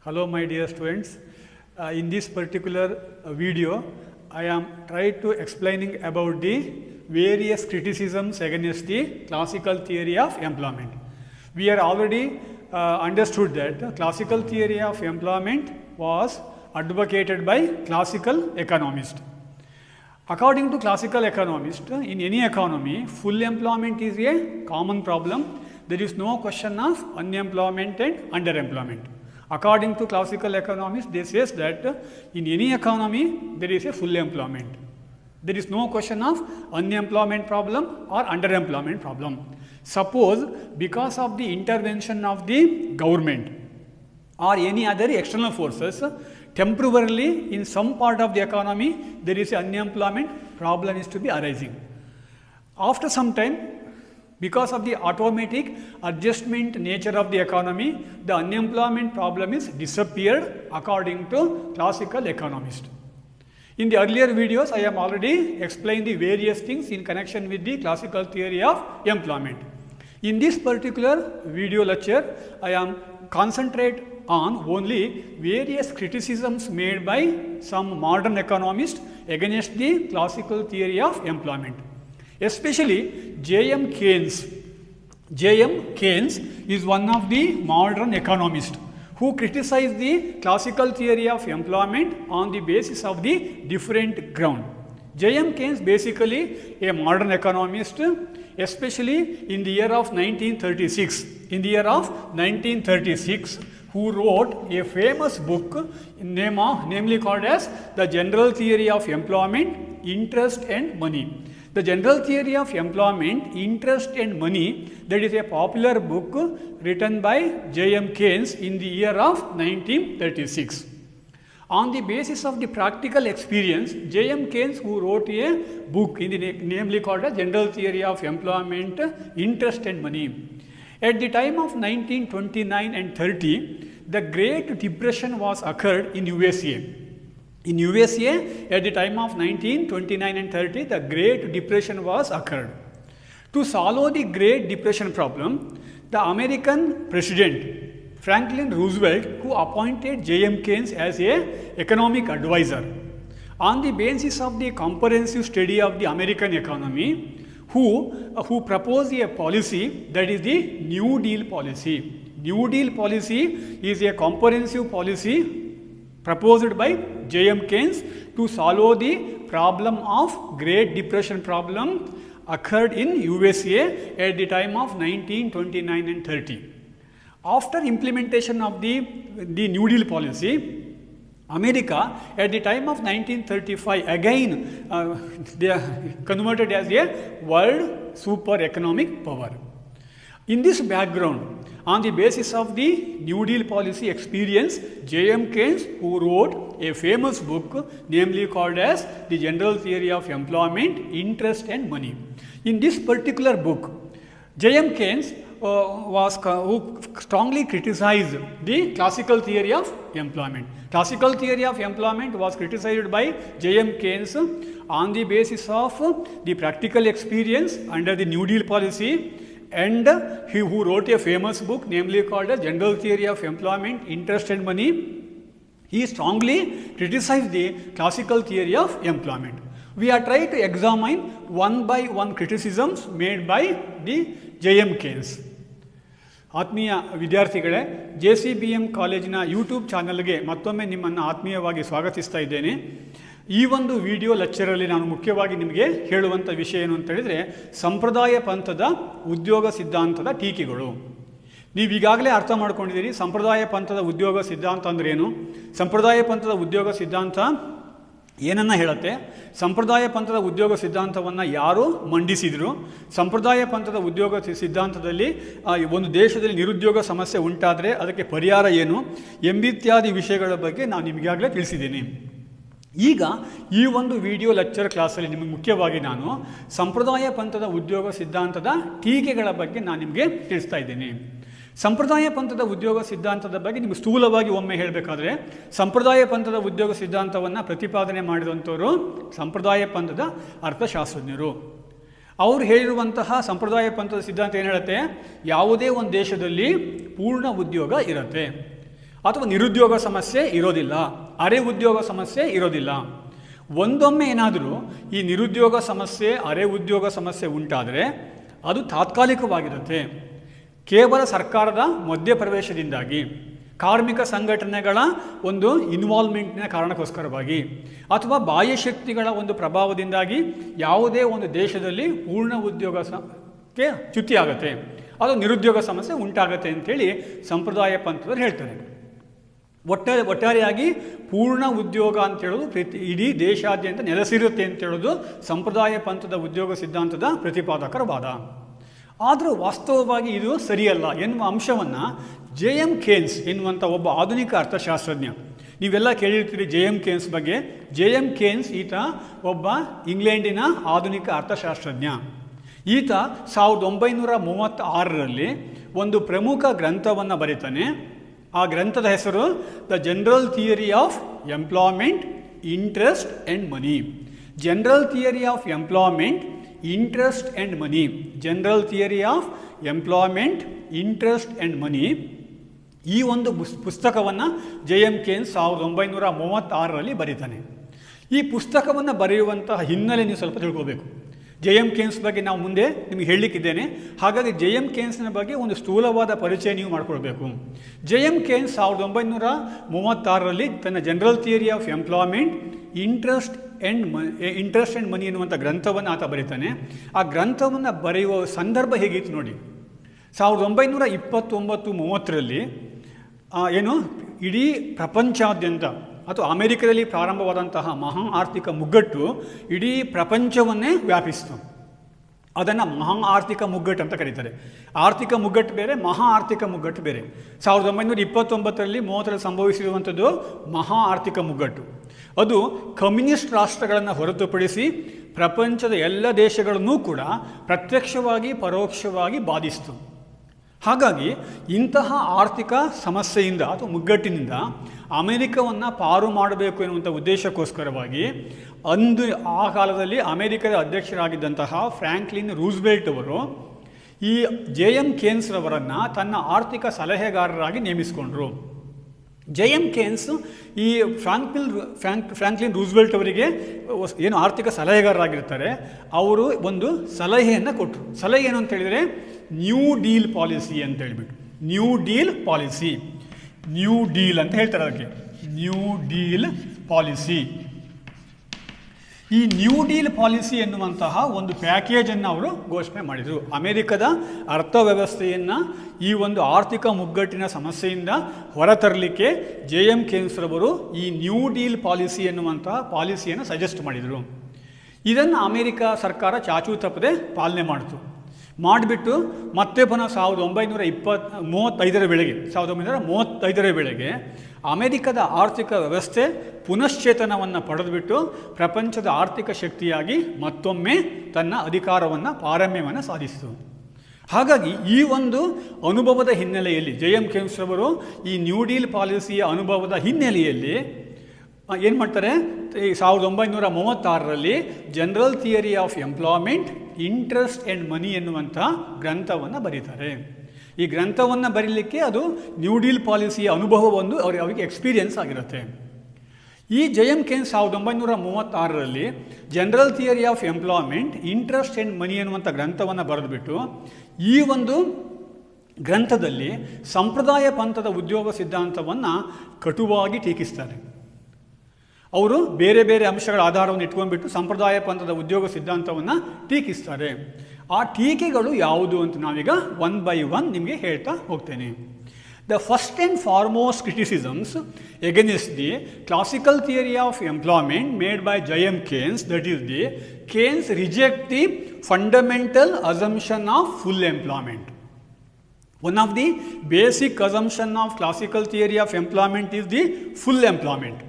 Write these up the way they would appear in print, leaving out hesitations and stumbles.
Hello my dear students. In this particular video, I am trying to explaining about the various criticisms against the classical theory of employment. We are already understood that classical theory of employment was advocated by classical economists. According to classical economists, in any economy, full employment is a common problem. There is no question of unemployment and underemployment. According to classical economists, they say that in any economy, there is a full employment. There is no question of unemployment problem or underemployment problem. Suppose because of the intervention of the government or any other external forces, temporarily in some part of the economy, there is an unemployment problem is to be arising. After some time, because of the automatic adjustment nature of the economy, the unemployment problem is disappeared according to classical economists. In the earlier videos, I have already explained the various things in connection with the classical theory of employment. In this particular video lecture, I am concentrate on only various criticisms made by some modern economists against the classical theory of employment. Especially J.M. Keynes. J.M. Keynes is one of the modern economists who criticized the classical theory of employment on the basis of the different ground. J.M. Keynes basically a modern economist, especially in the year of 1936. In the year of 1936, who wrote a famous book namely called as The General Theory of Employment, Interest and Money. The General Theory of Employment, Interest and Money, that is a popular book written by J.M. Keynes in the year of 1936. On the basis of the practical experience, J.M. Keynes, who wrote a book namely called as General Theory of Employment, Interest and Money. At the time of 1929 and 30, the Great Depression was occurred in USA. In USA, at the time of 1929 and 30, the Great Depression was occurred. To solve the Great Depression problem, the American President Franklin Roosevelt, who appointed J.M. Keynes as an economic advisor, on the basis of the comprehensive study of the American economy, who proposed a policy that is the New Deal policy. New Deal policy is a comprehensive policy proposed by J.M. Keynes to solve the problem of Great Depression problem occurred in USA at the time of 1929 and 30. After implementation of the New Deal policy, America at the time of 1935 again they are converted as a world super economic power. In this background, on the basis of the New Deal policy experience, J.M. Keynes, who wrote a famous book namely called as The General Theory of Employment, Interest and Money. In this particular book, J.M. Keynes who strongly criticized the classical theory of employment. Classical theory of employment was criticized by J.M. Keynes on the basis of the practical experience under the New Deal policy, and he who wrote a famous book namely called as General Theory of Employment, Interest and Money, he strongly criticized the classical theory of employment. We are trying to examine one by one criticisms made by the J.M. Keynes. ಆತ್ಮೀಯ ವಿದ್ಯಾರ್ಥಿಗಳೇ, JCBM ಕಾಲೇಜಿನ YouTube ಚಾನಲ್ಗೆ ಮತ್ತೊಮ್ಮೆ ನಿಮ್ಮನ್ನು ಆತ್ಮೀಯವಾಗಿ ಸ್ವಾಗತಿಸ್ತಾ ಇದ್ದೇನೆ. ಈ ಒಂದು ವಿಡಿಯೋ ಲೆಕ್ಚರಲ್ಲಿ ನಾನು ಮುಖ್ಯವಾಗಿ ನಿಮಗೆ ಹೇಳುವಂಥ ವಿಷಯ ಏನು ಅಂತ ಹೇಳಿದರೆ, ಸಂಪ್ರದಾಯ ಪಂಥದ ಉದ್ಯೋಗ ಸಿದ್ಧಾಂತದ ಟೀಕೆಗಳು. ನೀವು ಈಗಾಗಲೇ ಅರ್ಥ ಮಾಡ್ಕೊಂಡಿದ್ದೀರಿ ಸಂಪ್ರದಾಯ ಪಂಥದ ಉದ್ಯೋಗ ಸಿದ್ಧಾಂತ ಅಂದ್ರೆ ಏನು, ಸಂಪ್ರದಾಯ ಪಂಥದ ಉದ್ಯೋಗ ಸಿದ್ಧಾಂತ ಏನನ್ನ ಹೇಳುತ್ತೆ, ಸಂಪ್ರದಾಯ ಪಂಥದ ಉದ್ಯೋಗ ಸಿದ್ಧಾಂತವನ್ನು ಯಾರು ಮಂಡಿಸಿದರು, ಸಂಪ್ರದಾಯ ಪಂಥದ ಉದ್ಯೋಗ ಸಿದ್ಧಾಂತದಲ್ಲಿ ಒಂದು ದೇಶದಲ್ಲಿ ನಿರುದ್ಯೋಗ ಸಮಸ್ಯೆ ಉಂಟಾದರೆ ಅದಕ್ಕೆ ಪರಿಹಾರ ಏನು ಎಂಬಿತ್ಯಾದಿ ವಿಷಯಗಳ ಬಗ್ಗೆ ನಾನು ನಿಮಗಾಗಲೇ ತಿಳಿಸಿದ್ದೀನಿ. ಈಗ ಈ ಒಂದು ವಿಡಿಯೋ ಲೆಕ್ಚರ್ ಕ್ಲಾಸಲ್ಲಿ ನಿಮಗೆ ಮುಖ್ಯವಾಗಿ ನಾನು ಸಂಪ್ರದಾಯ ಪಂಥದ ಉದ್ಯೋಗ ಸಿದ್ಧಾಂತದ ಟೀಕೆಗಳ ಬಗ್ಗೆ ನಾನು ನಿಮಗೆ ತಿಳಿಸ್ತಾ ಇದ್ದೀನಿ. ಸಂಪ್ರದಾಯ ಪಂಥದ ಉದ್ಯೋಗ ಸಿದ್ಧಾಂತದ ಬಗ್ಗೆ ನಿಮಗೆ ಸ್ಥೂಲವಾಗಿ ಒಮ್ಮೆ ಹೇಳಬೇಕಾದ್ರೆ, ಸಂಪ್ರದಾಯ ಪಂಥದ ಉದ್ಯೋಗ ಸಿದ್ಧಾಂತವನ್ನು ಪ್ರತಿಪಾದನೆ ಮಾಡಿದಂಥವರು ಸಂಪ್ರದಾಯ ಪಂಥದ ಅರ್ಥಶಾಸ್ತ್ರಜ್ಞರು. ಅವರು ಹೇಳಿರುವಂತಹ ಸಂಪ್ರದಾಯ ಪಂಥದ ಸಿದ್ಧಾಂತ ಏನು ಹೇಳುತ್ತೆ, ಯಾವುದೇ ಒಂದು ದೇಶದಲ್ಲಿ ಪೂರ್ಣ ಉದ್ಯೋಗ ಇರುತ್ತೆ. ಅಥವಾ ನಿರುದ್ಯೋಗ ಸಮಸ್ಯೆ ಇರೋದಿಲ್ಲ, ಅರೆ ಉದ್ಯೋಗ ಸಮಸ್ಯೆ ಇರೋದಿಲ್ಲ. ಒಂದೊಮ್ಮೆ ಏನಾದರೂ ಈ ನಿರುದ್ಯೋಗ ಸಮಸ್ಯೆ, ಅರೆ ಉದ್ಯೋಗ ಸಮಸ್ಯೆ ಉಂಟಾದರೆ ಅದು ತಾತ್ಕಾಲಿಕವಾಗಿರುತ್ತೆ. ಕೇವಲ ಸರ್ಕಾರದ ಮಧ್ಯಪ್ರವೇಶದಿಂದಾಗಿ, ಕಾರ್ಮಿಕ ಸಂಘಟನೆಗಳ ಒಂದು ಇನ್ವಾಲ್ವ್ಮೆಂಟ್ನ ಕಾರಣಕ್ಕೋಸ್ಕರವಾಗಿ, ಅಥವಾ ಬಾಹ್ಯ ಶಕ್ತಿಗಳ ಒಂದು ಪ್ರಭಾವದಿಂದಾಗಿ ಯಾವುದೇ ಒಂದು ದೇಶದಲ್ಲಿ ಪೂರ್ಣ ಉದ್ಯೋಗಕ್ಕೆ ಚ್ಯುತಿಯಾಗುತ್ತೆ, ಅದು ನಿರುದ್ಯೋಗ ಸಮಸ್ಯೆ ಉಂಟಾಗುತ್ತೆ ಅಂತೇಳಿ ಸಂಪ್ರದಾಯ ಪಂಥದವರು ಹೇಳ್ತಾರೆ. ಒಟ್ಟಾರೆಯಾಗಿ ಪೂರ್ಣ ಉದ್ಯೋಗ ಅಂತೇಳೋದು ಇಡೀ ದೇಶಾದ್ಯಂತ ನೆಲೆಸಿರುತ್ತೆ ಅಂತೇಳೋದು ಸಂಪ್ರದಾಯ ಪಂಥದ ಉದ್ಯೋಗ ಸಿದ್ಧಾಂತದ ಪ್ರತಿಪಾದಕರ ವಾದ. ಆದರೂ ವಾಸ್ತವವಾಗಿ ಇದು ಸರಿಯಲ್ಲ ಎನ್ನುವ ಅಂಶವನ್ನು JM ಕೇನ್ಸ್ ಎನ್ನುವಂಥ ಒಬ್ಬ ಆಧುನಿಕ ಅರ್ಥಶಾಸ್ತ್ರಜ್ಞ, ನೀವೆಲ್ಲ ಕೇಳಿರ್ತೀರಿ JM ಕೇನ್ಸ್ ಬಗ್ಗೆ. JM ಕೇನ್ಸ್ ಈತ ಒಬ್ಬ ಇಂಗ್ಲೆಂಡಿನ ಆಧುನಿಕ ಅರ್ಥಶಾಸ್ತ್ರಜ್ಞ. ಈತ 1936ರಲ್ಲಿ ಒಂದು ಪ್ರಮುಖ ಗ್ರಂಥವನ್ನು ಬರೀತಾನೆ. ಆ ಗ್ರಂಥದ ಹೆಸರು the general theory of employment, interest and money. General theory of employment, interest and money. General theory of employment, interest and ಮನಿ. ಈ ಒಂದು ಪುಸ್ತಕವನ್ನು JM ಕೇನ್ಸ್ 1936ರಲ್ಲಿ ಬರೀತಾನೆ. ಈ ಪುಸ್ತಕವನ್ನು ಬರೆಯುವಂತಹ ಹಿನ್ನೆಲೆ ನೀವು ಸ್ವಲ್ಪ ತಿಳ್ಕೋಬೇಕು. JM ಕೇನ್ಸ್ ಬಗ್ಗೆ ನಾವು ಮುಂದೆ ನಿಮಗೆ ಹೇಳಲಿಕ್ಕಿದ್ದೇನೆ. ಹಾಗಾಗಿ JM ಕೇನ್ಸ್ನ ಬಗ್ಗೆ ಒಂದು ಸ್ಥೂಲವಾದ ಪರಿಚಯ ನೀವು ಮಾಡಿಕೊಳ್ಬೇಕು. JM ಕೇನ್ಸ್ 1936ರಲ್ಲಿ ತನ್ನ general theory of employment, interest and money ಎನ್ನುವಂಥ ಗ್ರಂಥವನ್ನು ಆತ ಬರೀತಾನೆ. ಆ ಗ್ರಂಥವನ್ನು ಬರೆಯುವ ಸಂದರ್ಭ ಹೇಗಿತ್ತು ನೋಡಿ. 1929-30ರಲ್ಲಿ ಏನು ಇಡೀ ಪ್ರಪಂಚಾದ್ಯಂತ ಅಥವಾ ಅಮೆರಿಕದಲ್ಲಿ ಪ್ರಾರಂಭವಾದಂತಹ ಮಹಾ ಆರ್ಥಿಕ ಮುಗ್ಗಟ್ಟು ಇಡೀ ಪ್ರಪಂಚವನ್ನೇ ವ್ಯಾಪಿಸಿತು. ಅದನ್ನು ಮಹಾ ಆರ್ಥಿಕ ಮುಗ್ಗಟ್ಟು ಅಂತ ಕರೀತಾರೆ. ಆರ್ಥಿಕ ಮುಗ್ಗಟ್ಟು ಬೇರೆ, ಮಹಾ ಆರ್ಥಿಕ ಮುಗ್ಗಟ್ಟು ಬೇರೆ. 1929-30ರಲ್ಲಿ ಸಂಭವಿಸಿರುವಂಥದ್ದು ಮಹಾ ಆರ್ಥಿಕ ಮುಗ್ಗಟ್ಟು. ಅದು ಕಮ್ಯುನಿಸ್ಟ್ ರಾಷ್ಟ್ರಗಳನ್ನು ಹೊರತುಪಡಿಸಿ ಪ್ರಪಂಚದ ಎಲ್ಲ ದೇಶಗಳನ್ನೂ ಕೂಡ ಪ್ರತ್ಯಕ್ಷವಾಗಿ ಪರೋಕ್ಷವಾಗಿ ಬಾಧಿಸಿತು. ಹಾಗಾಗಿ ಇಂತಹ ಆರ್ಥಿಕ ಸಮಸ್ಯೆಯಿಂದ ಅಥವಾ ಮುಗ್ಗಟ್ಟಿನಿಂದ ಅಮೆರಿಕವನ್ನು ಪಾರು ಮಾಡಬೇಕು ಎನ್ನುವಂಥ ಉದ್ದೇಶಕ್ಕೋಸ್ಕರವಾಗಿ ಆ ಕಾಲದಲ್ಲಿ ಅಮೆರಿಕದ ಅಧ್ಯಕ್ಷರಾಗಿದ್ದಂತಹ ಫ್ರಾಂಕ್ಲಿನ್ ರೂಸ್ವೆಲ್ಟ್ ಅವರು ಈ JM ಕೇನ್ಸ್ರವರನ್ನು ತನ್ನ ಆರ್ಥಿಕ ಸಲಹೆಗಾರರಾಗಿ ನೇಮಿಸಿಕೊಂಡ್ರು. JM ಕೇನ್ಸ್ ಈ ಫ್ರಾಂಕ್ಲಿನ್ ರೂಸ್ವೆಲ್ಟ್ ಅವರಿಗೆ ಏನು ಆರ್ಥಿಕ ಸಲಹೆಗಾರರಾಗಿರ್ತಾರೆ, ಅವರು ಒಂದು ಸಲಹೆಯನ್ನು ಕೊಟ್ಟರು. ಸಲಹೆ ಏನು ಅಂತ ಹೇಳಿದರೆ ನ್ಯೂ ಡೀಲ್ ಪಾಲಿಸಿ ಅಂತ ಹೇಳಿಬಿಟ್ಟು, new deal policy, new deal ಅಂತ ಹೇಳ್ತಾರೆ ಅದಕ್ಕೆ, ನ್ಯೂ ಡೀಲ್ ಪಾಲಿಸಿ. ಈ ನ್ಯೂ ಡೀಲ್ ಪಾಲಿಸಿ ಎನ್ನುವಂತಹ ಒಂದು ಪ್ಯಾಕೇಜನ್ನು ಅವರು ಘೋಷಣೆ ಮಾಡಿದರು. ಅಮೆರಿಕದ ಅರ್ಥವ್ಯವಸ್ಥೆಯನ್ನು ಈ ಒಂದು ಆರ್ಥಿಕ ಮುಗ್ಗಟ್ಟಿನ ಸಮಸ್ಯೆಯಿಂದ ಹೊರತರಲಿಕ್ಕೆ JM ಕೇನ್ಸ್ರವರು ಈ ನ್ಯೂ ಡೀಲ್ ಪಾಲಿಸಿ ಎನ್ನುವಂತಹ ಪಾಲಿಸಿಯನ್ನು ಸಜೆಸ್ಟ್ ಮಾಡಿದರು. ಇದನ್ನು ಅಮೆರಿಕ ಸರ್ಕಾರ ಚಾಚೂ ತಪ್ಪದೆ ಪಾಲನೆ ಮಾಡಿತು. ಮಾಡಿಬಿಟ್ಟು ಮತ್ತೆ ಪುನಃ 1935ರ ವೇಳೆಗೆ ಅಮೆರಿಕದ ಆರ್ಥಿಕ ವ್ಯವಸ್ಥೆ ಪುನಶ್ಚೇತನವನ್ನು ಪಡೆದುಬಿಟ್ಟು ಪ್ರಪಂಚದ ಆರ್ಥಿಕ ಶಕ್ತಿಯಾಗಿ ಮತ್ತೊಮ್ಮೆ ತನ್ನ ಅಧಿಕಾರವನ್ನು ಪಾರಮ್ಯವನ್ನು ಸಾಧಿಸಿತು. ಹಾಗಾಗಿ ಈ ಒಂದು ಅನುಭವದ ಹಿನ್ನೆಲೆಯಲ್ಲಿ JM ಕೇನ್ಸ್ರವರು ಈ ನ್ಯೂ ಡೀಲ್ ಪಾಲಿಸಿಯ ಅನುಭವದ ಹಿನ್ನೆಲೆಯಲ್ಲಿ ಏನು ಮಾಡ್ತಾರೆ, 1936ರಲ್ಲಿ general theory of employment, interest and money ಎನ್ನುವಂಥ ಗ್ರಂಥವನ್ನು ಬರೀತಾರೆ. ಈ ಗ್ರಂಥವನ್ನು ಬರೀಲಿಕ್ಕೆ ಅದು ನ್ಯೂ ಡೀಲ್ ಪಾಲಿಸಿಯ ಅನುಭವ ಒಂದು ಅವರಿಗೆ ಎಕ್ಸ್ಪೀರಿಯನ್ಸ್ ಆಗಿರುತ್ತೆ. ಈ JM ಕೇನ್ಸ್ 1936ರಲ್ಲಿ general theory of employment, interest and money ಎನ್ನುವಂಥ ಗ್ರಂಥವನ್ನು ಬರೆದುಬಿಟ್ಟು ಈ ಒಂದು ಗ್ರಂಥದಲ್ಲಿ ಸಂಪ್ರದಾಯ ಪಂಥದ ಉದ್ಯೋಗ ಸಿದ್ಧಾಂತವನ್ನು ಕಟುವಾಗಿ ಟೀಕಿಸ್ತಾರೆ. ಅವರು ಬೇರೆ ಬೇರೆ ಅಂಶಗಳ ಆಧಾರವನ್ನು ಇಟ್ಕೊಂಡ್ಬಿಟ್ಟು ಸಂಪ್ರದಾಯ ಪಂಥದ ಉದ್ಯೋಗ ಸಿದ್ಧಾಂತವನ್ನು ಟೀಕಿಸ್ತಾರೆ. ಆ ಟೀಕೆಗಳು ಯಾವುದು ಅಂತ ನಾವೀಗ ಒನ್ ಬೈ ಒನ್ ನಿಮಗೆ ಹೇಳ್ತಾ ಹೋಗ್ತೇನೆ. The first and foremost criticisms against the classical theory of employment made by JM ಕೇನ್ಸ್, that is the ಕೇನ್ಸ್ reject the fundamental assumption of full employment. One of the basic assumption of classical theory of employment is the full employment.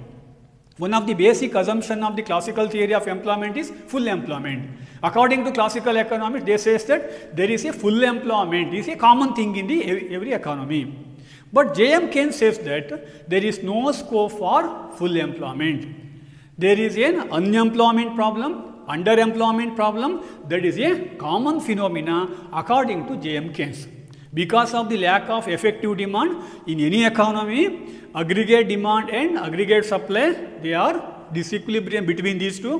One of the basic assumption of the classical theory of employment is full employment. According to classical economics, they say that there is a full employment, is a common thing in the every economy. But JM Keynes says that there is no scope for full employment. There is an unemployment problem, underemployment problem, that is a common phenomena according to JM Keynes. Because of the lack of effective demand in any economy, aggregate demand and aggregate supply, they are disequilibrium between these two.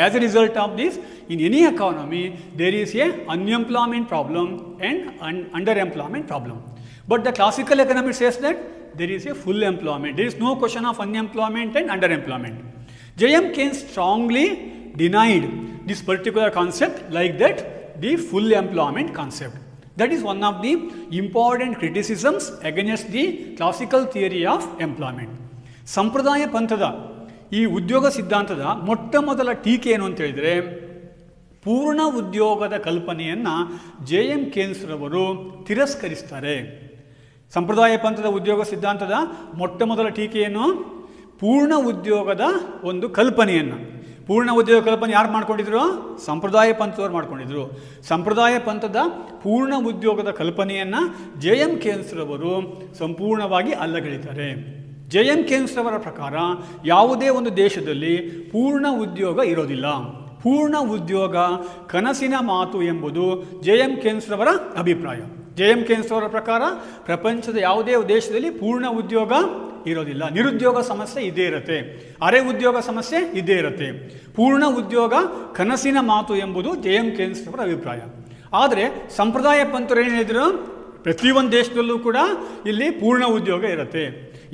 As a result of this, in any economy, there is a unemployment problem and underemployment problem. But the classical economy says that there is a full employment. There is no question of unemployment and underemployment. J.M. Keynes strongly denied this particular concept, like that, the full employment concept. That is one of the important criticisms against the classical theory of employment. ಸಂಪ್ರದಾಯ ಪಂಥದ ಈ ಉದ್ಯೋಗ ಸಿದ್ಧಾಂತದ ಮೊಟ್ಟ ಮೊದಲ ಟೀಕೆ ಏನು ಅಂತ ಹೇಳಿದರೆ, ಪೂರ್ಣ ಉದ್ಯೋಗದ ಕಲ್ಪನೆಯನ್ನು J.M. Keynes ರವರು ತಿರಸ್ಕರಿಸ್ತಾರೆ. ಸಂಪ್ರದಾಯ ಪಂಥದ ಉದ್ಯೋಗ ಸಿದ್ಧಾಂತದ ಮೊಟ್ಟ ಮೊದಲ ಟೀಕೆಯನ್ನು ಪೂರ್ಣ ಉದ್ಯೋಗದ ಒಂದು ಕಲ್ಪನೆಯನ್ನು, ಪೂರ್ಣ ಉದ್ಯೋಗ ಕಲ್ಪನೆ ಯಾರು ಮಾಡ್ಕೊಂಡಿದ್ರು? ಸಂಪ್ರದಾಯ ಪಂಥದವ್ರು ಮಾಡ್ಕೊಂಡಿದ್ರು. ಸಂಪ್ರದಾಯ ಪಂಥದ ಪೂರ್ಣ ಉದ್ಯೋಗದ ಕಲ್ಪನೆಯನ್ನು J.M. Keynes ರವರು ಸಂಪೂರ್ಣವಾಗಿ ಅಲ್ಲಗಳೆಯುತ್ತಾರೆ. J.M. Keynes ರವರ ಪ್ರಕಾರ ಯಾವುದೇ ಒಂದು ದೇಶದಲ್ಲಿ ಪೂರ್ಣ ಉದ್ಯೋಗ ಇರೋದಿಲ್ಲ. ಪೂರ್ಣ ಉದ್ಯೋಗ ಕನಸಿನ ಮಾತು ಎಂಬುದು J.M. Keynes ರವರ ಅಭಿಪ್ರಾಯ. J.M. Keynes ರವರ ಪ್ರಕಾರ ಪ್ರಪಂಚದ ಯಾವುದೇ ದೇಶದಲ್ಲಿ ಪೂರ್ಣ ಉದ್ಯೋಗ ಇರೋದಿಲ್ಲ. ನಿರುದ್ಯೋಗ ಸಮಸ್ಯೆ ಇದ್ದೇ ಇರುತ್ತೆ, ಅರೆ ಉದ್ಯೋಗ ಸಮಸ್ಯೆ ಇದ್ದೇ ಇರುತ್ತೆ. ಪೂರ್ಣ ಉದ್ಯೋಗ ಕನಸಿನ ಮಾತು ಎಂಬುದು J.M. Keynes ರವರ ಅಭಿಪ್ರಾಯ. ಆದರೆ ಸಂಪ್ರದಾಯ ಪಂಥರು ಏನು ಹೇಳಿದರು? ಪ್ರತಿಯೊಂದು ದೇಶದಲ್ಲೂ ಕೂಡ ಇಲ್ಲಿ ಪೂರ್ಣ ಉದ್ಯೋಗ ಇರುತ್ತೆ,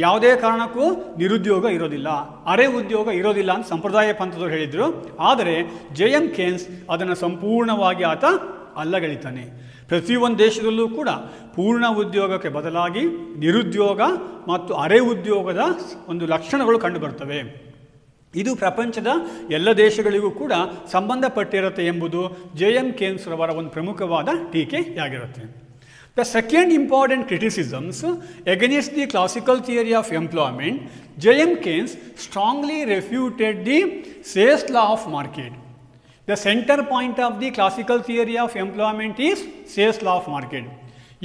ಯಾವುದೇ ಕಾರಣಕ್ಕೂ ನಿರುದ್ಯೋಗ ಇರೋದಿಲ್ಲ, ಅರೆ ಉದ್ಯೋಗ ಇರೋದಿಲ್ಲ ಅಂತ ಸಂಪ್ರದಾಯ ಪಂಥದವರು ಹೇಳಿದರು. ಆದರೆ J.M. Keynes ಅದನ್ನು ಸಂಪೂರ್ಣವಾಗಿ ಆತ ಅಲ್ಲಗಳಿತಾನೆ. ಪ್ರತಿಯೊಂದು ದೇಶದಲ್ಲೂ ಕೂಡ ಪೂರ್ಣ ಉದ್ಯೋಗಕ್ಕೆ ಬದಲಾಗಿ ನಿರುದ್ಯೋಗ ಮತ್ತು ಅರೆ ಉದ್ಯೋಗದ ಒಂದು ಲಕ್ಷಣಗಳು ಕಂಡುಬರ್ತವೆ. ಇದು ಪ್ರಪಂಚದ ಎಲ್ಲ ದೇಶಗಳಿಗೂ ಕೂಡ ಸಂಬಂಧಪಟ್ಟಿರುತ್ತೆ ಎಂಬುದು J.M. Keynes ರವರ ಒಂದು ಪ್ರಮುಖವಾದ ಟೀಕೆಯಾಗಿರುತ್ತೆ. The second important criticisms against the classical theory of employment, J.M. Keynes strongly refuted the Say's law of market. The center point of the classical theory of employment is Say's law of market.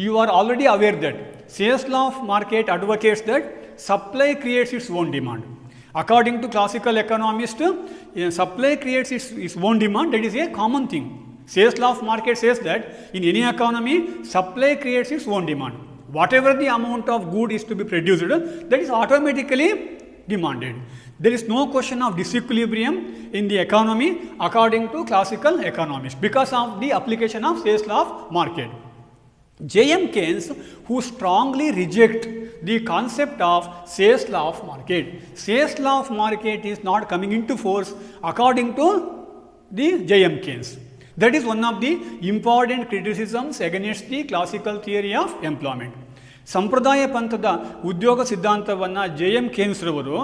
You are already aware that Say's law of market advocates that supply creates its own demand. According to classical economists, supply creates its own demand. That is a common thing. Say's law of market says that in any economy, supply creates its own demand. Whatever the amount of good is to be produced, that is automatically demanded. There is no question of disequilibrium in the economy according to classical economists because of the application of Say's law of market. J.M. Keynes, who strongly reject the concept of Say's law of market. Say's law of market is not coming into force according to the J.M. Keynes. That is one of the important criticisms against the classical theory of employment. ಸಂಪ್ರದಾಯ ಪಂಥದ ಉದ್ಯೋಗ ಸಿದ್ಧಾಂತವನ್ನು J.M. Keynes ರವರು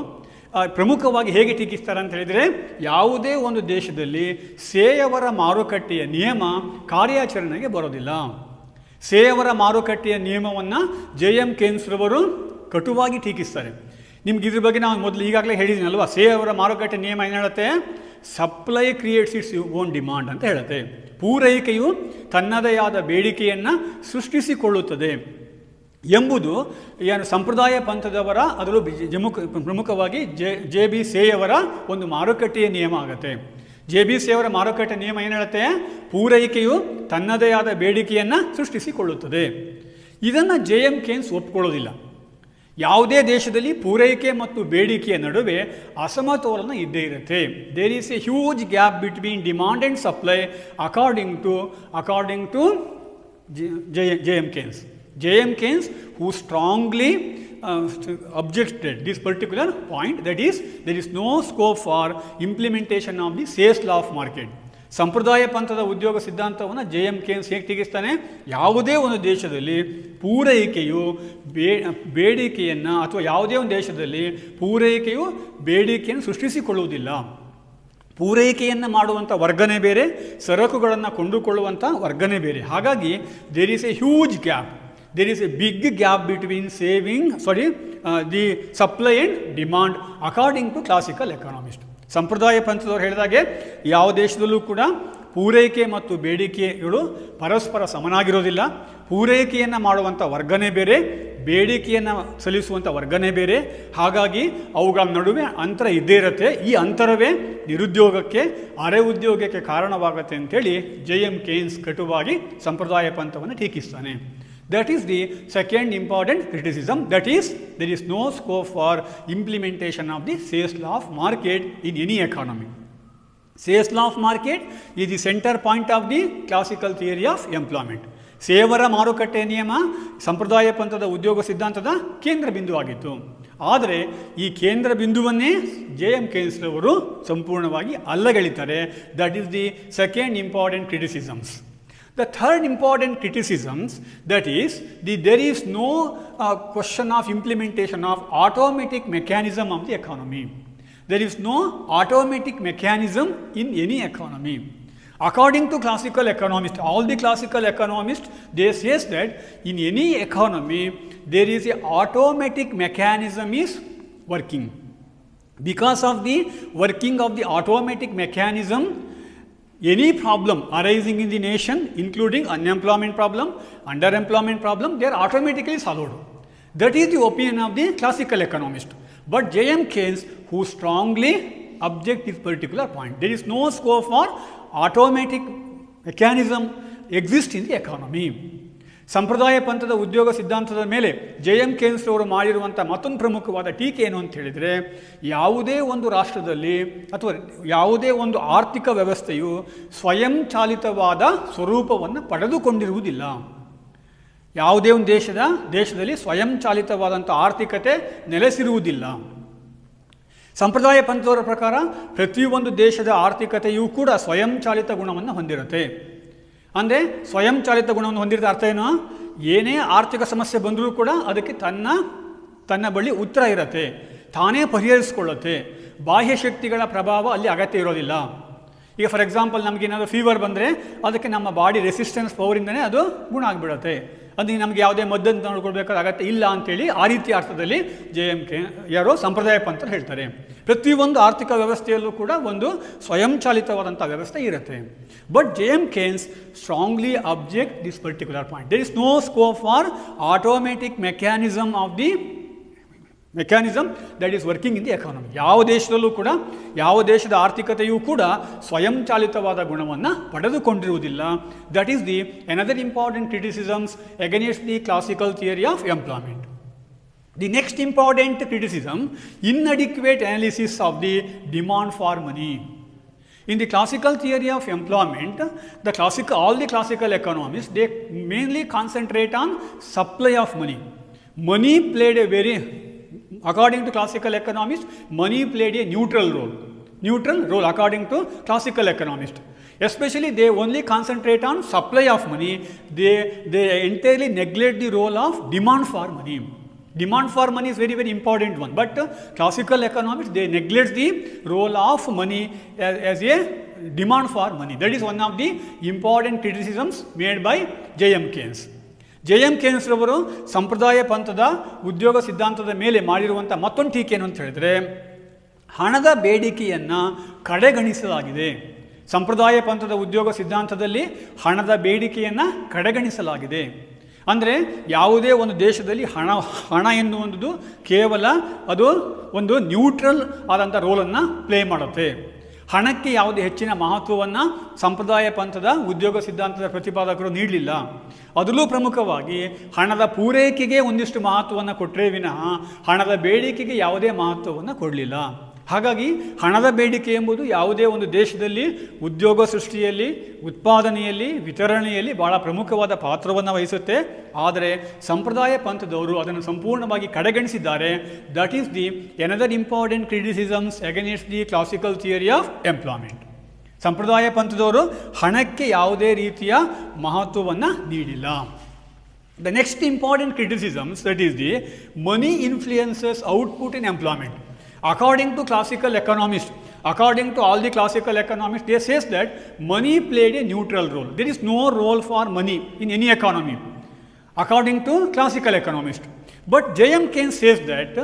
ಪ್ರಮುಖವಾಗಿ ಹೇಗೆ ಟೀಕಿಸ್ತಾರೆ ಅಂತ ಹೇಳಿದರೆ, ಯಾವುದೇ ಒಂದು ದೇಶದಲ್ಲಿ ಸೇಯವರ ಮಾರುಕಟ್ಟೆಯ ನಿಯಮ ಕಾರ್ಯಾಚರಣೆಗೆ ಬರೋದಿಲ್ಲ. ಸೇಯವರ ಮಾರುಕಟ್ಟೆಯ ನಿಯಮವನ್ನು J.M. Keynes ರವರು ಕಟುವಾಗಿ ಟೀಕಿಸ್ತಾರೆ. ನಿಮ್ಗೆ ಇದ್ರ ಬಗ್ಗೆ ನಾವು ಮೊದಲು ಈಗಾಗಲೇ ಹೇಳಿದ್ದೀನಲ್ವ, ಸೇಯವರ ಮಾರುಕಟ್ಟೆ ನಿಯಮ ಏನು ಹೇಳುತ್ತೆ? Supply creates its own demand ಅಂತ ಹೇಳುತ್ತೆ. ಪೂರೈಕೆಯು ತನ್ನದೇ ಆದ ಬೇಡಿಕೆಯನ್ನು ಸೃಷ್ಟಿಸಿಕೊಳ್ಳುತ್ತದೆ ಎಂಬುದು ಏನು ಸಂಪ್ರದಾಯ ಪಂಥದವರ, ಅದರಲ್ಲೂ ಪ್ರಮುಖವಾಗಿ J.B. ಸೇಯವರ ಒಂದು ಮಾರುಕಟ್ಟೆಯ ನಿಯಮ ಆಗುತ್ತೆ. J.B. ಸೇಯವರ ಮಾರುಕಟ್ಟೆ ನಿಯಮ ಏನು ಹೇಳುತ್ತೆ? ಪೂರೈಕೆಯು ತನ್ನದೇ ಆದ ಬೇಡಿಕೆಯನ್ನು ಸೃಷ್ಟಿಸಿಕೊಳ್ಳುತ್ತದೆ. ಇದನ್ನು J.M. Keynes ಒಪ್ಕೊಳ್ಳೋದಿಲ್ಲ. ಯಾವುದೇ ದೇಶದಲ್ಲಿ ಪೂರೈಕೆ ಮತ್ತು ಬೇಡಿಕೆಯ ನಡುವೆ ಅಸಮತೋಲನ ಇದ್ದೇ ಇರುತ್ತೆ. There is a huge gap between demand and supply according to J.M. Keynes. J.M. Keynes, who strongly objected this particular point, that is, there is no scope for implementation of the Say's law of market. ಸಂಪ್ರದಾಯ ಪಂಥದ ಉದ್ಯೋಗ ಸಿದ್ಧಾಂತವನ್ನು J.M. Keynes ಹೇಗೆ ಟೀಕಿಸ್ತಾನೆ? ಯಾವುದೇ ಒಂದು ದೇಶದಲ್ಲಿ ಪೂರೈಕೆಯು ಬೇಡಿಕೆಯನ್ನು ಅಥವಾ ಯಾವುದೇ ಒಂದು ದೇಶದಲ್ಲಿ ಪೂರೈಕೆಯು ಬೇಡಿಕೆಯನ್ನು ಸೃಷ್ಟಿಸಿಕೊಳ್ಳುವುದಿಲ್ಲ. ಪೂರೈಕೆಯನ್ನು ಮಾಡುವಂಥ ವರ್ಗನೇ ಬೇರೆ, ಸರಕುಗಳನ್ನು ಕೊಂಡುಕೊಳ್ಳುವಂಥ ವರ್ಗನೇ ಬೇರೆ. ಹಾಗಾಗಿ there is a huge gap, there is a big gap between the supply and demand according to classical economist. ಸಂಪ್ರದಾಯ ಪಂಥದವರು ಹೇಳಿದಾಗೆ ಯಾವ ದೇಶದಲ್ಲೂ ಕೂಡ ಪೂರೈಕೆ ಮತ್ತು ಬೇಡಿಕೆಗಳು ಪರಸ್ಪರ ಸಮನಾಗಿರೋದಿಲ್ಲ. ಪೂರೈಕೆಯನ್ನು ಮಾಡುವಂಥ ವರ್ಗನೇ ಬೇರೆ, ಬೇಡಿಕೆಯನ್ನು ಸಲ್ಲಿಸುವಂಥ ವರ್ಗನೇ ಬೇರೆ. ಹಾಗಾಗಿ ಅವುಗಳ ನಡುವೆ ಅಂತರ ಇದ್ದೇ ಇರುತ್ತೆ. ಈ ಅಂತರವೇ ನಿರುದ್ಯೋಗಕ್ಕೆ, ಅರೆ ಉದ್ಯೋಗಕ್ಕೆ ಕಾರಣವಾಗುತ್ತೆ ಅಂತೇಳಿ J.M. Keynes ಕಟುವಾಗಿ ಸಂಪ್ರದಾಯ ಪಂಥವನ್ನು ಟೀಕಿಸ್ತಾನೆ. That is the second important criticism, that is, there is no scope for implementation of the Say's law of market in any economy. Say's law of market is the center point of the classical theory of employment. ಸೇವರ ಮಾರುಕಟ್ಟೆ ನಿಯಮ ಸಂಪ್ರದಾಯ ಪಂಥದ ಉದ್ಯೋಗ ಸಿದ್ಧಾಂತದ ಕೇಂದ್ರ ಬಿಂದುವಾಗಿತ್ತು. ಆದರೆ ಈ ಕೇಂದ್ರ ಬಿಂದುವನ್ನೇ JM Keynes ರವರು ಸಂಪೂರ್ಣವಾಗಿ ಅಲ್ಲಗಳೆಯುತ್ತಾರೆ. That is the second important criticisms. The third important criticisms, that is, there is no question of implementation of automatic mechanism of the economy. There is no automatic mechanism in any economy. According to classical economists, all the classical economists, they say that in any economy, there is a automatic mechanism is working. Because of the working of the automatic mechanism, any problem arising in the nation, including unemployment problem, underemployment problem, they are automatically solved. That is the opinion of the classical economist. But JM Keynes, who strongly object this particular point, there is no scope for automatic mechanism exist in the economy. ಸಂಪ್ರದಾಯ ಪಂಥದ ಉದ್ಯೋಗ ಸಿದ್ಧಾಂತದ ಮೇಲೆ JM Keynes ಅವರು ಮಾಡಿರುವಂಥ ಮತ್ತೊಂದು ಪ್ರಮುಖವಾದ ಟೀಕೆ ಏನು ಅಂತ ಹೇಳಿದರೆ, ಯಾವುದೇ ಒಂದು ರಾಷ್ಟ್ರದಲ್ಲಿ ಅಥವಾ ಯಾವುದೇ ಒಂದು ಆರ್ಥಿಕ ವ್ಯವಸ್ಥೆಯು ಸ್ವಯಂಚಾಲಿತವಾದ ಸ್ವರೂಪವನ್ನು ಪಡೆದುಕೊಂಡಿರುವುದಿಲ್ಲ. ಯಾವುದೇ ಒಂದು ದೇಶದಲ್ಲಿ ಸ್ವಯಂಚಾಲಿತವಾದಂಥ ಆರ್ಥಿಕತೆ ನೆಲೆಸಿರುವುದಿಲ್ಲ. ಸಂಪ್ರದಾಯ ಪಂಥದವರ ಪ್ರಕಾರ ಪ್ರತಿಯೊಂದು ದೇಶದ ಆರ್ಥಿಕತೆಯೂ ಕೂಡ ಸ್ವಯಂಚಾಲಿತ ಗುಣವನ್ನು ಹೊಂದಿರುತ್ತೆ. ಅಂದರೆ ಸ್ವಯಂಚಾಲಿತ ಗುಣವನ್ನು ಹೊಂದಿರದ ಅರ್ಥ ಏನು? ಏನೇ ಆರ್ಥಿಕ ಸಮಸ್ಯೆ ಬಂದರೂ ಕೂಡ ಅದಕ್ಕೆ ತನ್ನ ಬಳಿ ಉತ್ತರ ಇರುತ್ತೆ, ತಾನೇ ಪರಿಹರಿಸಿಕೊಳ್ಳುತ್ತೆ. ಬಾಹ್ಯ ಶಕ್ತಿಗಳ ಪ್ರಭಾವ ಅಲ್ಲಿ ಅಗತ್ಯ ಇರೋದಿಲ್ಲ. ಈಗ ಫಾರ್ ಎಕ್ಸಾಂಪಲ್ ನಮಗೇನಾದರೂ ಫೀವರ್ ಬಂದರೆ ಅದಕ್ಕೆ ನಮ್ಮ ಬಾಡಿ ರೆಸಿಸ್ಟೆನ್ಸ್ ಪವರಿಂದನೇ ಅದು ಗುಣ ಆಗಿಬಿಡುತ್ತೆ. ಅದು ನಮಗೆ ಯಾವುದೇ ಮದ್ದನ್ನು ನೋಡ್ಕೊಳ್ಬೇಕಾದ ಅಗತ್ಯ ಇಲ್ಲ ಅಂಥೇಳಿ ಆ ರೀತಿಯ ಅರ್ಥದಲ್ಲಿ JM Keynes ಯಾರೋ ಸಂಪ್ರದಾಯ ಪಂಥರು ಹೇಳ್ತಾರೆ. ಪ್ರತಿಯೊಂದು ಆರ್ಥಿಕ ವ್ಯವಸ್ಥೆಯಲ್ಲೂ ಕೂಡ ಒಂದು ಸ್ವಯಂಚಾಲಿತವಾದಂಥ ವ್ಯವಸ್ಥೆ ಇರುತ್ತೆ. But JM Keynes strongly object this particular point. There is no scope for automatic mechanism of the mechanism that is working in the economy. ಯಾವ ದೇಶದಲ್ಲೂ ಕೂಡ ಯಾವ ದೇಶದ ಆರ್ಥಿಕತೆಯೂ ಕೂಡ ಸ್ವಯಂಚಾಲಿತವಾದ ಗುಣವನ್ನು ಪಡೆದುಕೊಂಡಿರುವುದಿಲ್ಲ. That is the another important criticisms against the classical theory of employment. The next important criticism, inadequate analysis of the demand for money. In the classical theory of employment, all the classical economists, they mainly concentrate on supply of money. Money played a very, according to classical economists, money played a neutral role according to classical economists. Especially they only concentrate on supply of money. They entirely neglect the role of demand for money. Demand for money is very, very important one, but classical economists, they neglect the role of money as a demand for money. That is one of the important criticisms made by JM Keynes. JM Keynes ರವರು ಸಂಪ್ರದಾಯ ಪಂಥದ ಉದ್ಯೋಗ ಸಿದ್ಧಾಂತದ ಮೇಲೆ ಮಾಡಿರುವಂಥ ಮತ್ತೊಂದು ಟೀಕೆ ಏನು ಅಂತ ಹೇಳಿದ್ರೆ, ಹಣದ ಬೇಡಿಕೆಯನ್ನು ಕಡೆಗಣಿಸಲಾಗಿದೆ. ಸಂಪ್ರದಾಯ ಪಂಥದ ಉದ್ಯೋಗ ಸಿದ್ಧಾಂತದಲ್ಲಿ ಹಣದ ಬೇಡಿಕೆಯನ್ನು ಕಡೆಗಣಿಸಲಾಗಿದೆ. ಅಂದರೆ ಯಾವುದೇ ಒಂದು ದೇಶದಲ್ಲಿ ಹಣ ಎನ್ನುವಂಥದ್ದು ಕೇವಲ ಅದು ಒಂದು ನ್ಯೂಟ್ರಲ್ ಆದಂಥ ರೋಲನ್ನು ಪ್ಲೇ ಮಾಡುತ್ತೆ. ಹಣಕ್ಕೆ ಯಾವುದೇ ಹೆಚ್ಚಿನ ಮಹತ್ವವನ್ನು ಸಂಪ್ರದಾಯ ಪಂಥದ ಉದ್ಯೋಗ ಸಿದ್ಧಾಂತದ ಪ್ರತಿಪಾದಕರು ನೀಡಲಿಲ್ಲ. ಅದರಲ್ಲೂ ಪ್ರಮುಖವಾಗಿ ಹಣದ ಪೂರೈಕೆಗೆ ಒಂದಿಷ್ಟು ಮಹತ್ವವನ್ನು ಕೊಟ್ಟರೆ ವಿನಃ ಹಣದ ಬೇಡಿಕೆಗೆ ಯಾವುದೇ ಮಹತ್ವವನ್ನು ಕೊಡಲಿಲ್ಲ. ಹಾಗಾಗಿ ಹಣದ ಬೇಡಿಕೆ ಎಂಬುದು ಯಾವುದೇ ಒಂದು ದೇಶದಲ್ಲಿ ಉದ್ಯೋಗ ಸೃಷ್ಟಿಯಲ್ಲಿ, ಉತ್ಪಾದನೆಯಲ್ಲಿ, ವಿತರಣೆಯಲ್ಲಿ ಭಾಳ ಪ್ರಮುಖವಾದ ಪಾತ್ರವನ್ನು ವಹಿಸುತ್ತೆ. ಆದರೆ ಸಂಪ್ರದಾಯ ಪಂಥದವರು ಅದನ್ನು ಸಂಪೂರ್ಣವಾಗಿ ಕಡೆಗಣಿಸಿದ್ದಾರೆ. That is the another important criticisms against the classical theory of employment. ಸಂಪ್ರದಾಯ ಪಂಥದವರು ಹಣಕ್ಕೆ ಯಾವುದೇ ರೀತಿಯ ಮಹತ್ವವನ್ನು ನೀಡಿಲ್ಲ. The next important criticisms, that is the money influences output in employment. According to classical economists, according to all the classical economists, they says that money played a neutral role. There is no role for money in any economy, according to classical economists. But JM Keynes says that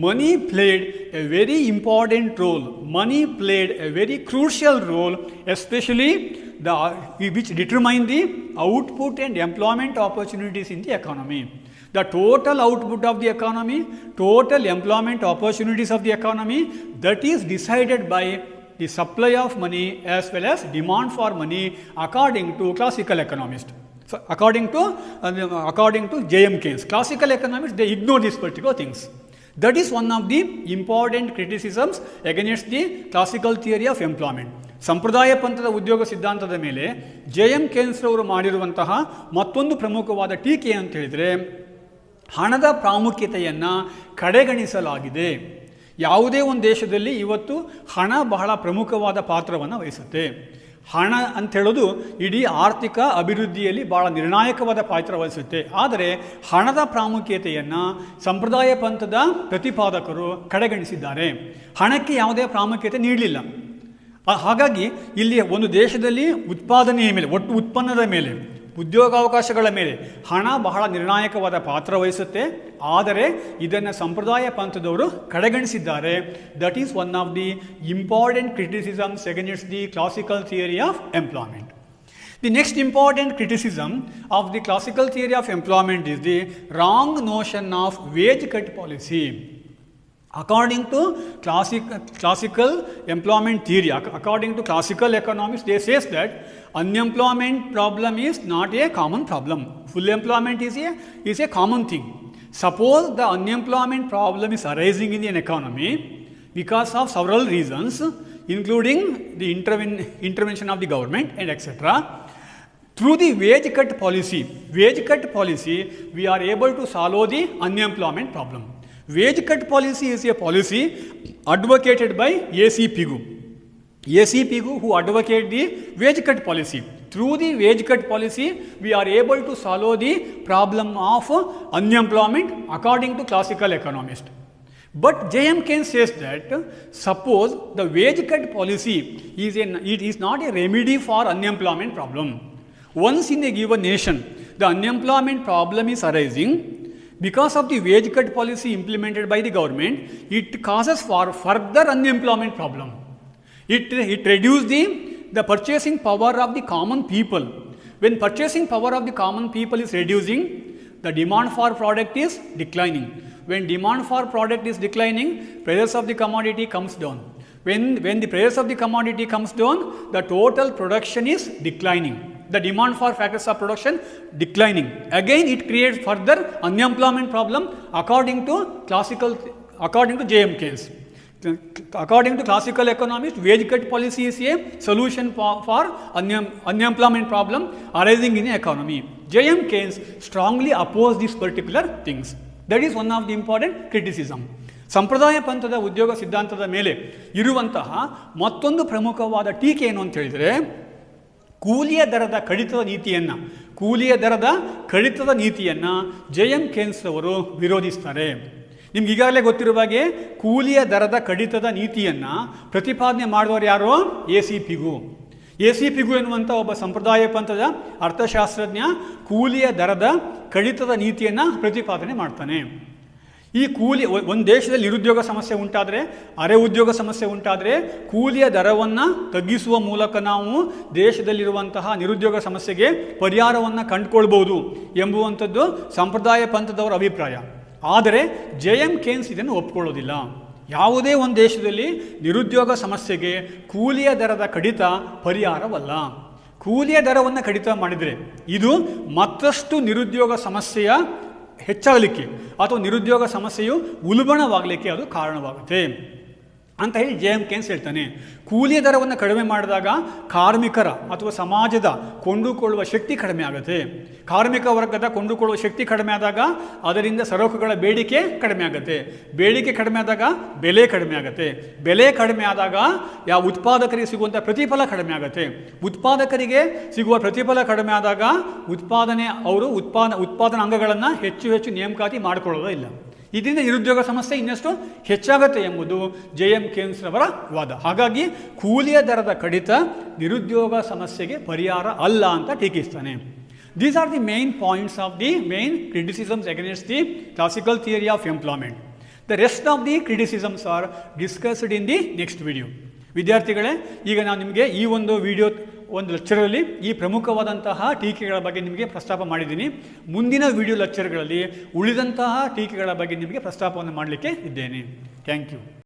money played a very important role. Money played a very crucial role, especially which determined the output and employment opportunities in the economy. The total output of the economy, total employment opportunities of the economy, that is decided by the supply of money as well as demand for money according to classical economists. according to J.M. Keynes. Classical economists, they ignore these particular things. That is one of the important criticisms against the classical theory of employment. ಸಂಪ್ರದಾಯ ಪಂಥದ ಉದ್ಯೋಗ ಸಿದ್ಧಾಂತದ ಮೇಲೆ J.M. Keynes ಅವರು ಮಾಡಿರುವಂತಹ ಮತ್ತೊಂದು ಪ್ರಮುಖವಾದ ಟೀಕೆ ಅಂತ ಹೇಳಿದರೆ, ಹಣದ ಪ್ರಾಮುಖ್ಯತೆಯನ್ನು ಕಡೆಗಣಿಸಲಾಗಿದೆ. ಯಾವುದೇ ಒಂದು ದೇಶದಲ್ಲಿ ಇವತ್ತು ಹಣ ಬಹಳ ಪ್ರಮುಖವಾದ ಪಾತ್ರವನ್ನು ವಹಿಸುತ್ತೆ. ಹಣ ಅಂತ ಹೇಳೋದು ಇಡೀ ಆರ್ಥಿಕ ಅಭಿವೃದ್ಧಿಯಲ್ಲಿ ಭಾಳ ನಿರ್ಣಾಯಕವಾದ ಪಾತ್ರ ವಹಿಸುತ್ತೆ. ಆದರೆ ಹಣದ ಪ್ರಾಮುಖ್ಯತೆಯನ್ನು ಸಂಪ್ರದಾಯ ಪಂಥದ ಪ್ರತಿಪಾದಕರು ಕಡೆಗಣಿಸಿದ್ದಾರೆ. ಹಣಕ್ಕೆ ಯಾವುದೇ ಪ್ರಾಮುಖ್ಯತೆ ನೀಡಲಿಲ್ಲ. ಹಾಗಾಗಿ ಇಲ್ಲಿ ಒಂದು ದೇಶದಲ್ಲಿ ಉತ್ಪಾದನೆಯ ಮೇಲೆ, ಒಟ್ಟು ಉತ್ಪನ್ನದ ಮೇಲೆ, ಉದ್ಯೋಗಾವಕಾಶಗಳ ಮೇಲೆ ಹಣ ಬಹಳ ನಿರ್ಣಾಯಕವಾದ ಪಾತ್ರ ವಹಿಸುತ್ತೆ. ಆದರೆ ಇದನ್ನು ಸಂಪ್ರದಾಯ ಪಂಥದವರು ಕಡೆಗಣಿಸಿದ್ದಾರೆ. That is one of the important criticisms against the classical theory of employment. The next important criticism of the classical theory of employment is the wrong notion of wage cut policy. According to classical employment theory, according to classical economists, they say that unemployment problem is not a common problem. Full employment is a common thing. Suppose the unemployment problem is arising in an economy because of several reasons, including the intervention of the government and etc. Through the wage cut policy, we are able to solve the unemployment problem. Wage cut policy is a policy advocated by A.C. Pigou. A.C. Pigou, who advocate the wage cut policy. Through the wage cut policy, we are able to solve the problem of unemployment according to classical economists. But J.M. Keynes says that suppose the wage cut policy is not a remedy for unemployment problem. Once in a given nation, the unemployment problem is arising. Because of the wage cut policy implemented by the government, it causes for further unemployment problem. It reduces the purchasing power of the common people. When purchasing power of the common people is reducing, the demand for product is declining. When demand for product is declining, prices of the commodity comes down. When the price of the commodity comes down, the total production is declining. The demand for factors of production declining. Again, it creates further unemployment problem according to J.M. Keynes. According to classical economists, wage cut policy is a solution for unemployment problem arising in the economy. J.M. Keynes strongly opposed these particular things. That is one of the important criticism. ಸಂಪ್ರದಾಯ ಪಂಥದ ಉದ್ಯೋಗ ಸಿದ್ಧಾಂತದ ಮೇಲೆ ಇರುವಂತಹ ಮತ್ತೊಂದು ಪ್ರಮುಖವಾದ ಟೀಕೆ ಏನು ಅಂತ ಹೇಳಿದರೆ, ಕೂಲಿಯ ದರದ ಕಡಿತದ ನೀತಿಯನ್ನು J.M. Keynes ಅವರು ವಿರೋಧಿಸ್ತಾರೆ. ನಿಮ್ಗೆ ಈಗಾಗಲೇ ಗೊತ್ತಿರುವ ಹಾಗೆ ಕೂಲಿಯ ದರದ ಕಡಿತದ ನೀತಿಯನ್ನು ಪ್ರತಿಪಾದನೆ ಮಾಡುವವರು ಯಾರು? A.C. Pigou. A.C. Pigou ಎನ್ನುವಂಥ ಒಬ್ಬ ಸಂಪ್ರದಾಯ ಪಂಥದ ಅರ್ಥಶಾಸ್ತ್ರಜ್ಞ ಕೂಲಿಯ ದರದ ಕಡಿತದ ನೀತಿಯನ್ನು ಪ್ರತಿಪಾದನೆ ಮಾಡ್ತಾನೆ. ಈ ಕೂಲಿ ಒಂದು ದೇಶದಲ್ಲಿ ನಿರುದ್ಯೋಗ ಸಮಸ್ಯೆ ಉಂಟಾದರೆ, ಅರೆ ಉದ್ಯೋಗ ಸಮಸ್ಯೆ ಉಂಟಾದರೆ ಕೂಲಿಯ ದರವನ್ನು ತಗ್ಗಿಸುವ ಮೂಲಕ ನಾವು ದೇಶದಲ್ಲಿರುವಂತಹ ನಿರುದ್ಯೋಗ ಸಮಸ್ಯೆಗೆ ಪರಿಹಾರವನ್ನು ಕಂಡುಕೊಳ್ಬೋದು ಎಂಬುವಂಥದ್ದು ಸಂಪ್ರದಾಯ ಪಂಥದವರ ಅಭಿಪ್ರಾಯ. ಆದರೆ J.M. Keynes ಇದನ್ನು ಒಪ್ಕೊಳ್ಳೋದಿಲ್ಲ. ಯಾವುದೇ ಒಂದು ದೇಶದಲ್ಲಿ ನಿರುದ್ಯೋಗ ಸಮಸ್ಯೆಗೆ ಕೂಲಿಯ ದರದ ಕಡಿತ ಪರಿಹಾರವಲ್ಲ. ಕೂಲಿಯ ದರವನ್ನು ಕಡಿತ ಮಾಡಿದರೆ ಇದು ಮತ್ತಷ್ಟು ನಿರುದ್ಯೋಗ ಸಮಸ್ಯೆಯ ಹೆಚ್ಚಾಗಲಿಕ್ಕೆ ಅಥವಾ ನಿರುದ್ಯೋಗ ಸಮಸ್ಯೆಯು ಉಲ್ಬಣವಾಗಲಿಕ್ಕೆ ಅದು ಕಾರಣವಾಗುತ್ತೆ ಅಂತ ಹೇಳಿ J.M. Keynes ಹೇಳ್ತಾನೆ. ಕೂಲಿಯ ದರವನ್ನು ಕಡಿಮೆ ಮಾಡಿದಾಗ ಕಾರ್ಮಿಕರ ಅಥವಾ ಸಮಾಜದ ಕೊಂಡುಕೊಳ್ಳುವ ಶಕ್ತಿ ಕಡಿಮೆ ಆಗುತ್ತೆ. ಕಾರ್ಮಿಕ ವರ್ಗದ ಕೊಂಡುಕೊಳ್ಳುವ ಶಕ್ತಿ ಕಡಿಮೆ ಆದಾಗ ಅದರಿಂದ ಸರಕುಗಳ ಬೇಡಿಕೆ ಕಡಿಮೆ ಆಗುತ್ತೆ. ಬೇಡಿಕೆ ಕಡಿಮೆ ಆದಾಗ ಬೆಲೆ ಕಡಿಮೆ ಆಗುತ್ತೆ. ಬೆಲೆ ಕಡಿಮೆ ಆದಾಗ ಯಾವ ಉತ್ಪಾದಕರಿಗೆ ಸಿಗುವಂಥ ಪ್ರತಿಫಲ ಕಡಿಮೆ ಆಗುತ್ತೆ. ಉತ್ಪಾದಕರಿಗೆ ಸಿಗುವ ಪ್ರತಿಫಲ ಕಡಿಮೆ ಆದಾಗ ಉತ್ಪಾದನಾ ಅಂಗಗಳನ್ನು ಹೆಚ್ಚು ನೇಮಕಾತಿ ಮಾಡಿಕೊಳ್ಳೋದೇ ಇಲ್ಲ. ಇದರಿಂದ ನಿರುದ್ಯೋಗ ಸಮಸ್ಯೆ ಇನ್ನಷ್ಟು ಹೆಚ್ಚಾಗುತ್ತೆ ಎಂಬುದು J.M. Keynes ರವರ ವಾದ. ಹಾಗಾಗಿ ಕೂಲಿಯ ದರದ ಕಡಿತ ನಿರುದ್ಯೋಗ ಸಮಸ್ಯೆಗೆ ಪರಿಹಾರ ಅಲ್ಲ ಅಂತ ಟೀಕಿಸ್ತಾನೆ. These are the main points of the main criticisms against the classical theory of employment. The rest of the criticisms are discussed in the next video. ವಿದ್ಯಾರ್ಥಿಗಳೇ, ಈಗ ನಾನು ನಿಮಗೆ ಈ ಒಂದು ಲೆಕ್ಚರಲ್ಲಿ ಈ ಪ್ರಮುಖವಾದಂತಹ ಟೀಕೆಗಳ ಬಗ್ಗೆ ನಿಮಗೆ ಪ್ರಸ್ತಾಪ ಮಾಡಿದ್ದೀನಿ. ಮುಂದಿನ ವಿಡಿಯೋ ಲೆಕ್ಚರ್ಗಳಲ್ಲಿ ಉಳಿದಂತಹ ಟೀಕೆಗಳ ಬಗ್ಗೆ ನಿಮಗೆ ಪ್ರಸ್ತಾಪವನ್ನು ಮಾಡಲಿಕ್ಕೆ ಇದ್ದೇನೆ. Thank you.